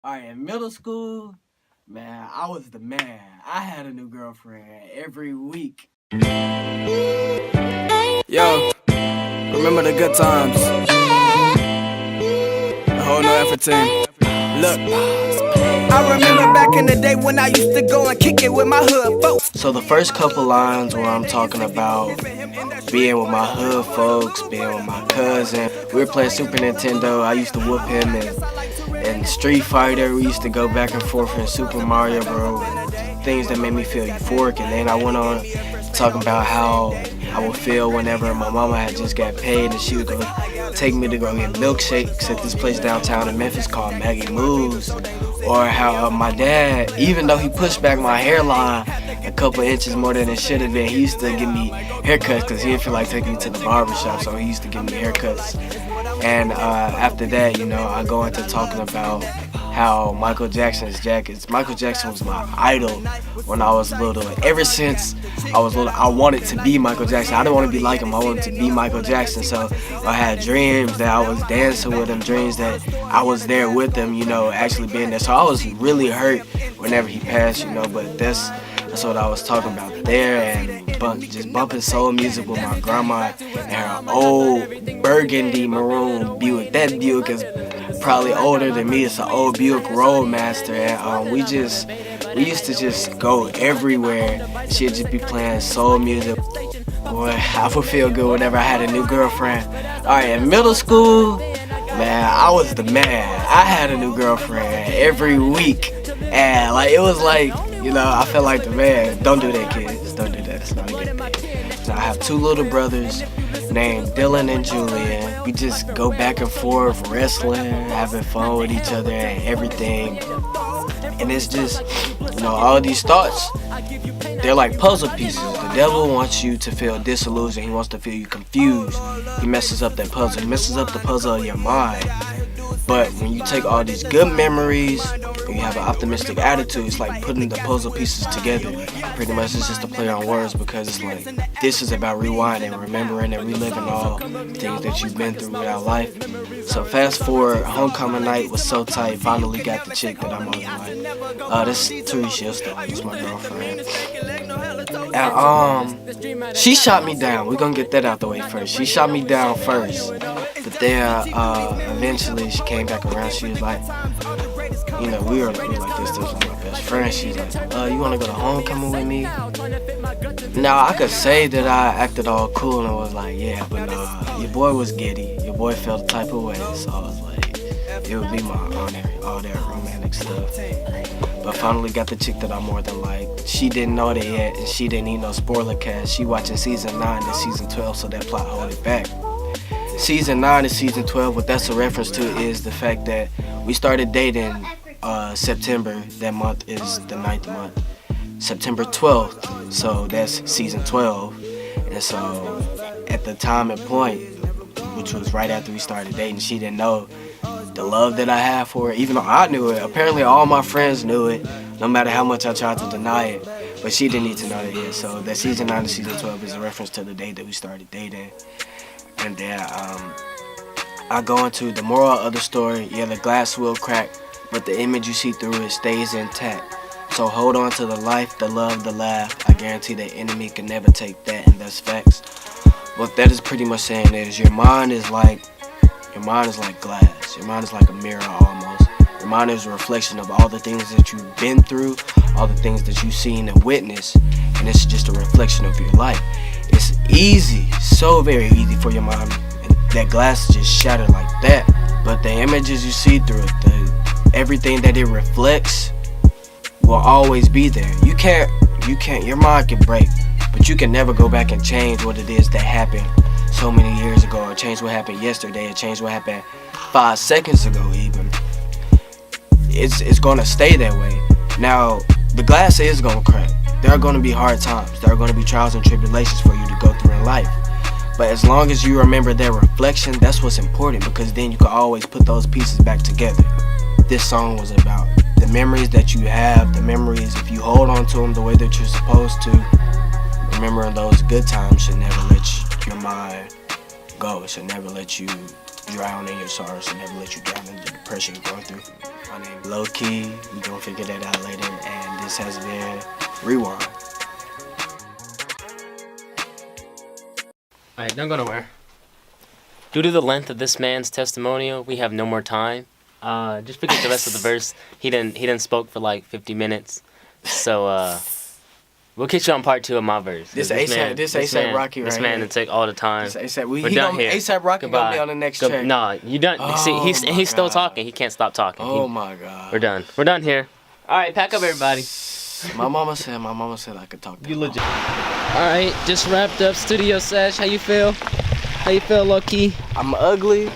Alright, in middle school, man, I was the man. I had a new girlfriend every week. Yo, remember the good times. The whole No Effort team. Look, I remember back in the day when I used to go and kick it with my hood folks. So the first couple lines where I'm talking about being with my hood folks, being with my cousin. We were playing Super Nintendo. I used to whoop him and Street Fighter. We used to go back and forth in Super Mario Bros. Things that made me feel euphoric. And then I went on talking about how I would feel whenever my mama had just got paid and she would go take me to go get milkshakes at this place downtown in Memphis called Maggie Moo's. Or how my dad, even though he pushed back my hairline a couple inches more than it should have been, he used to give me haircuts because he didn't feel like taking me to the barbershop, so he used to give me haircuts. And after that, I go into talking about how Michael Jackson's jackets. Michael Jackson was my idol when I was little. Ever since I was little, I wanted to be Michael Jackson. I didn't want to be like him. I wanted to be Michael Jackson. So I had dreams that I was dancing with him, dreams that I was there with him, actually being there. So I was really hurt whenever he passed, but that's what I was talking about there. And just bumping soul music with my grandma and her old burgundy maroon Buick. That Buick is probably older than me. It's an old Buick Roadmaster, and we used to just go everywhere. She'd just be playing soul music. Boy, I would feel good whenever I had a new girlfriend. Alright, in middle school, man, I was the man. I had a new girlfriend every week, and it was like, I felt like the man. Don't do that, kids. Don't do that. It's not a good thing. So I have two little brothers named Dylan and Julian. We just go back and forth wrestling, having fun with each other and everything. And it's just, all these thoughts, they're like puzzle pieces. The devil wants you to feel disillusioned. He wants to feel you confused. He messes up that puzzle. He messes up the puzzle of your mind. But when you take all these good memories and you have an optimistic attitude, it's like putting the puzzle pieces together. Pretty much it's just a play on words, because it's like this is about rewinding, remembering and reliving all things that you've been through without life. So fast forward, homecoming night was so tight. Finally got the chick that I'm on like. This is Teresa, this my girlfriend. And she shot me down. We're gonna get that out the way first. She shot me down first. But then eventually she came back around. She was like, we were like this. This was my best friend. She's like, you want to go to homecoming with me? Now, I could say that I acted all cool and was like, yeah, but your boy was giddy. Your boy felt the type of way. So I was like, it would be my honor, all that romantic stuff. But finally got the chick that I more than like. She didn't know that yet, and she didn't need no spoiler cast. She watching season 9 and season 12, so that plot hold it back. Season 9 and season 12, what that's a reference to is the fact that we started dating September. That month is the 9th month. September 12th, so that's season 12. And so at the time and point, which was right after we started dating, she didn't know the love that I had for her, even though I knew it. Apparently all my friends knew it, no matter how much I tried to deny it. But she didn't need to know that yet. So that season 9 and season 12 is a reference to the day that we started dating. And then I go into the moral of the story. Yeah, the glass will crack, but the image you see through it stays intact. So hold on to the life, the love, the laugh. I guarantee the enemy can never take that, and that's facts. What that is pretty much saying is your mind is like glass. Your mind is like a mirror almost. Your mind is a reflection of all the things that you've been through, all the things that you've seen and witnessed, and it's just a reflection of your life. It's easy, so very easy for your mind, and that glass just shatter like that. But the images you see through it, everything that it reflects will always be there. You can't, your mind can break, but you can never go back and change what it is that happened so many years ago, or change what happened yesterday, or change what happened 5 seconds ago even. It's gonna stay that way. Now, the glass is gonna crack. There are gonna be hard times. There are gonna be trials and tribulations for you to go through in life. But as long as you remember their reflection, that's what's important, because then you can always put those pieces back together. This song was about the memories that you have, the memories, if you hold on to them the way that you're supposed to, remembering those good times should never let your mind go. It should never let you drown in your sorrows. It should never let you drown in the depression you're going through. My name is Loque. We gonna figure that out later. And this has been Rewind. Alright, don't go nowhere. Due to the length of this man's testimonial, we have no more time. Just forget the rest of the verse. He didn't spoke for like 50 minutes. So we'll catch you on part 2 of my verse. This ASAP Rocky right This man here. to take all the time. This ASAP. We're done here. ASAP Rocky gonna be on the next track. Nah, you done. See, he's still talking. He can't stop talking. Oh my God. We're done. We're done here. All right, pack up everybody. My mama said I could talk to you legit. All right, just wrapped up studio sesh. How you feel? How you feel, Loque? I'm ugly.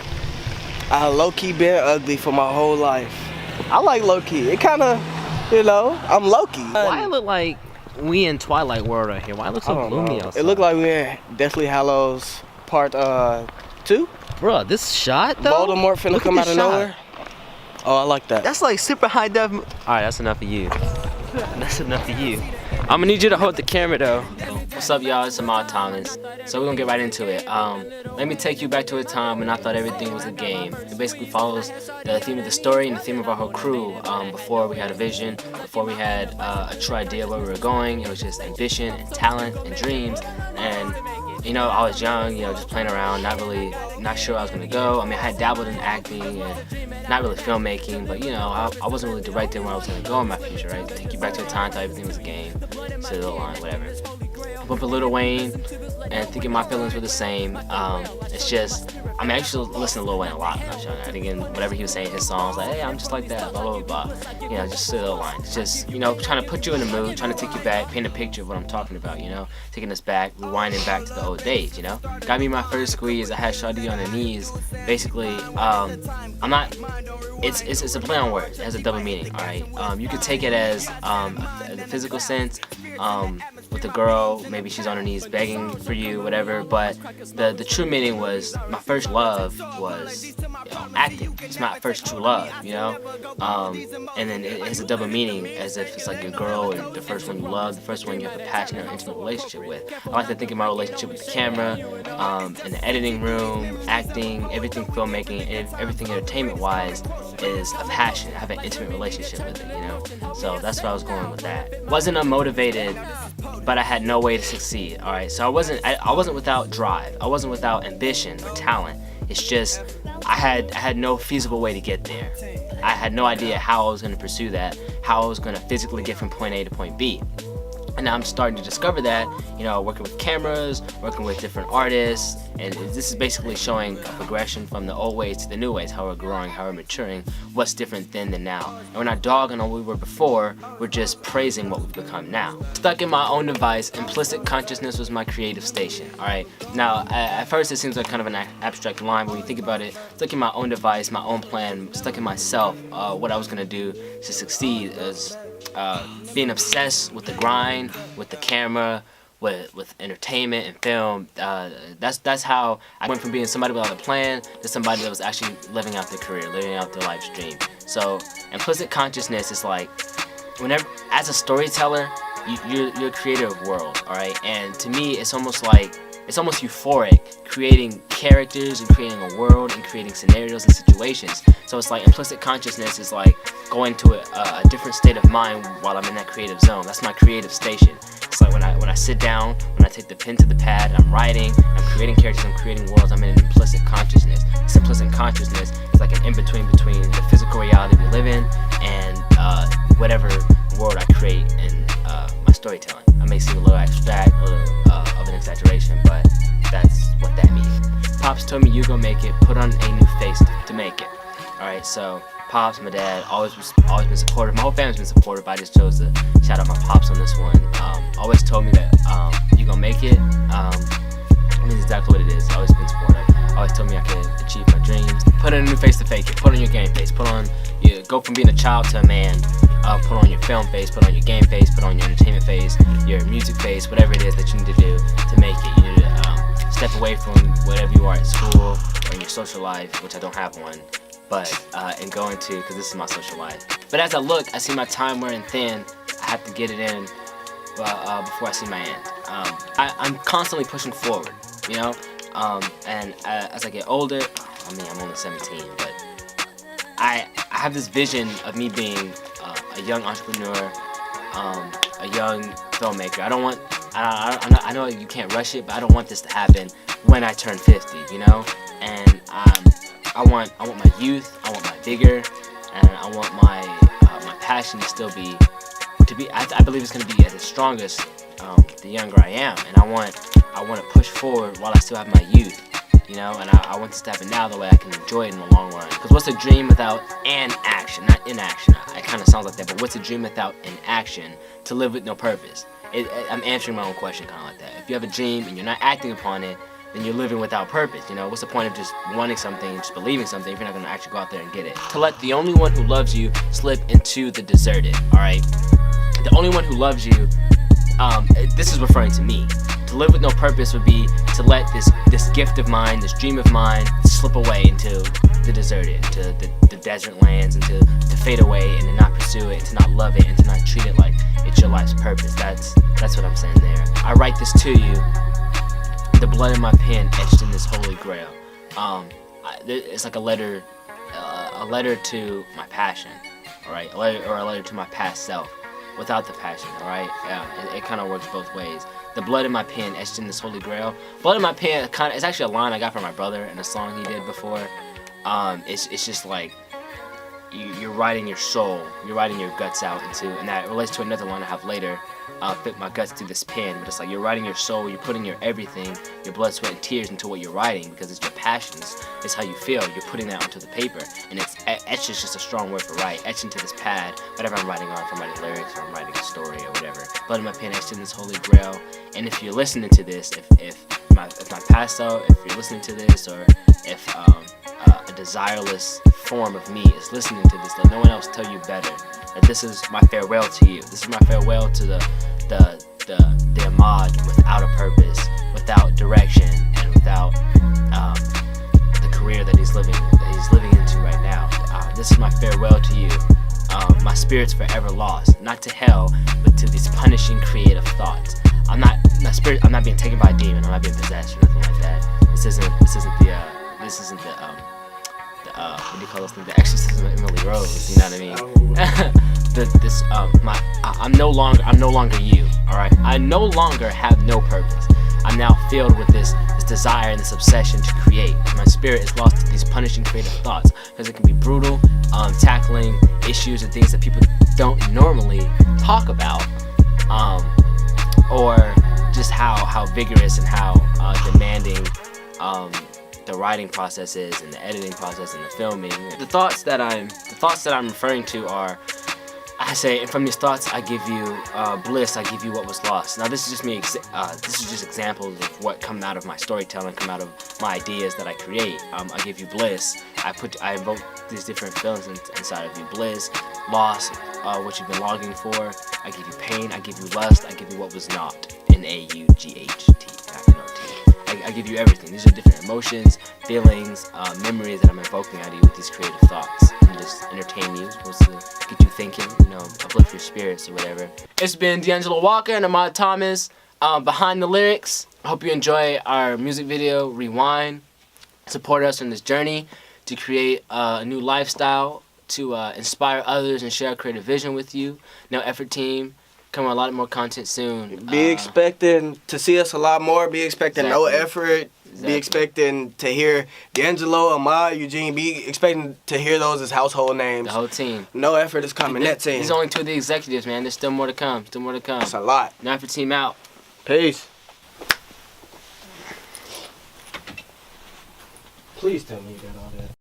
I low-key been ugly for my whole life. I like low-key. It kind of, I'm Loque. Why it look like we in Twilight World right here? Why it look so gloomy outside? It looked like we in Deathly Hallows Part 2. Bro, this shot though? Voldemort finna come out of nowhere. Oh, I like that. That's like super high def. All right, that's enough of you. That's enough of you. I'm gonna need you to hold the camera though. What's up, y'all? It's Ahmad Thomas. So we're gonna get right into it. Let me take you back to a time when I thought everything was a game. It basically follows the theme of the story and the theme of our whole crew. Before we had a vision, before we had a true idea where we were going, it was just ambition and talent and dreams. And I was young, just playing around, not sure where I was gonna go. I mean, I had dabbled in acting and not really filmmaking, but I wasn't really directing where I was gonna go in my future, right? Take you back to a time, thought everything was a game, say the line, whatever. Went for Lil Wayne and thinking my feelings were the same. It's just, I used to listen to Lil Wayne a lot when I was young. I think in whatever he was saying, his songs, like, hey, I'm just like that, blah, blah, blah, blah. Just say the line. It's just, trying to put you in the mood, trying to take you back, paint a picture of what I'm talking about, taking us back, rewinding back to the old days, Got me my first squeeze, I had Shawty on her knees. Basically, it's a play on words. It has a double meaning, all right? You could take it as the physical sense, with the girl, maybe she's on her knees begging for you, whatever, but the true meaning was my first love was acting. It's my first true love, and then it has a double meaning as if it's like your girl or the first one you love, the first one you have a passionate or intimate relationship with. I like to think of my relationship with the camera, in the editing room, acting, everything filmmaking, everything entertainment-wise is a passion. I have an intimate relationship with it, So that's where I was going with that. Wasn't unmotivated, but I had no way to succeed. All right, so I wasn't without drive. I wasn't without ambition or talent. It's just I had no feasible way to get there. I had no idea how I was going to pursue that, how I was going to physically get from point A to point B. And now I'm starting to discover that, working with cameras, working with different artists, and this is basically showing a progression from the old ways to the new ways, how we're growing, how we're maturing, what's different then than now. And we're not dogging on what we were before, we're just praising what we've become now. Stuck in my own device, implicit consciousness was my creative station, all right? Now, at first it seems like kind of an abstract line, but when you think about it, stuck in my own device, my own plan, stuck in myself, what I was gonna do to succeed is being obsessed with the grind, with the camera, with entertainment and film. That's how I went from being somebody without a plan to somebody that was actually living out their career, living out their life stream. So implicit consciousness is like, whenever, as a storyteller, you're a creative world, all right? And to me, it's almost euphoric, creating characters and creating a world and creating scenarios and situations. So it's like implicit consciousness is like going to a different state of mind while I'm in that creative zone. That's my creative station. It's like when I sit down, when I take the pen to the pad, I'm writing, I'm creating characters, I'm creating worlds, I'm in an implicit consciousness. This implicit consciousness is like an in-between between the physical reality we live in and whatever world I create in my storytelling. I may seem a little abstract, a little of an exaggeration, but that's what that means. Pops told me you gonna make it, put on a new face to make it. Alright, so Pops, my dad, always been supportive. My whole family's been supportive, but I just chose to shout out my Pops on this one. Always told me that you gonna make it. It means exactly what it is. Always been supportive. Always told me I could achieve my dreams. Put on a new face to fake it. Put on your game face. Go from being a child to a man. Put on your film face. Put on your game face. Put on your entertainment face. Your music face. Whatever it is that you need to do to make it. You need to step away from whatever you are at school or in your social life, which I don't have one. But and go into, because this is my social life. But as I look, I see my time wearing thin. I have to get it in before I see my end. I'm constantly pushing forward, and as I get older, I mean, I'm only 17, but I have this vision of me being a young entrepreneur, a young filmmaker. I know you can't rush it, but I don't want this to happen when I turn 50, you know? And I want my youth, I want my vigor, and I want my passion to still be, I believe it's going to be at its strongest the younger I am. And I want to push forward while I still have my youth, you know? And I want this to happen now, the way I can enjoy it in the long run. Because what's a dream without an action? Not inaction. It kind of sounds like that, but what's a dream without an action? To live with no purpose. I'm answering my own question kind of like that. If you have a dream and you're not acting upon it, then you're living without purpose. You know, what's the point of just wanting something and just believing something if you're not going to actually go out there and get it? To let the only one who loves you slip into the deserted, alright? The only one who loves you, this is referring to me. To live with no purpose would be to let this gift of mine, this dream of mine, slip away into the deserted, into the desert lands, and to fade away and to not pursue it, and to not love it, and to not treat it like it's your life's purpose. That's what I'm saying there. I write this to you, the blood in my pen etched in this holy grail. It's like a letter to my passion, all right, a letter to my past self, without the passion, all right. It kind of works both ways. The blood in my pen etched in this holy grail. Blood in my pen, it's actually a line I got from my brother in a song he did before. It's just like you're writing your soul, you're writing your guts out into, and that relates to another line I have later. Fit my guts through this pen, but it's like you're writing your soul, you're putting your everything, your blood, sweat, and tears into what you're writing, because it's your passions, it's how you feel. You're putting that onto the paper, and etch is just a strong word for write. Etch into this pad, whatever I'm writing on, if I'm writing lyrics or I'm writing a story or whatever. Blood in my pen etched in this holy grail. And if you're listening to this, if my past self, if you're listening to this, or if a desireless form of me is listening to this, let no one else tell you better. That this is my farewell to you. This is my farewell to the Ahmad without a purpose, without direction, and without the career that he's living into right now. This is my farewell to you. My spirit's forever lost, not to hell, but to these punishing creative thoughts. I'm not being taken by a demon. I'm not being possessed or nothing like that. This isn't the what do you call this thing? The exorcism of Emily Rose. You know what I mean? I'm no longer you. All right. I no longer have no purpose. I'm now filled with this desire and this obsession to create. My spirit is lost to these punishing creative thoughts, because it can be brutal, tackling issues and things that people don't normally talk about, or just how vigorous and how demanding the writing process is, and the editing process, and the filming. The thoughts that I'm referring to are, I say, and from these thoughts I give you bliss, I give you what was lost. Now this is just me. This is just examples of what come out of my storytelling, come out of my ideas that I create. I give you bliss. I invoke these different feelings inside of you: bliss, loss, what you've been longing for. I give you pain. I give you lust. I give you what was not. N.E.T. I give you everything. These are different emotions, feelings, memories that I'm invoking out of you with these creative thoughts. And just entertain you, supposed to get you thinking, uplift your spirits or whatever. It's been DeAngelo Walker and Ahmad Thomas behind the lyrics. I hope you enjoy our music video, Rewind. Support us in this journey to create a new lifestyle, to inspire others and share our creative vision with you. No Effort Team. Come on, a lot more content soon. Be expecting to see us a lot more. Be expecting No Effort. Exactly. Be expecting to hear DeAngelo, Ahmad, Eugene. Be expecting to hear those as household names. The whole team. No Effort is coming. That team. These are only two of the executives, man. There's still more to come. That's a lot. No Effort Team out. Peace. Please tell me you got all that.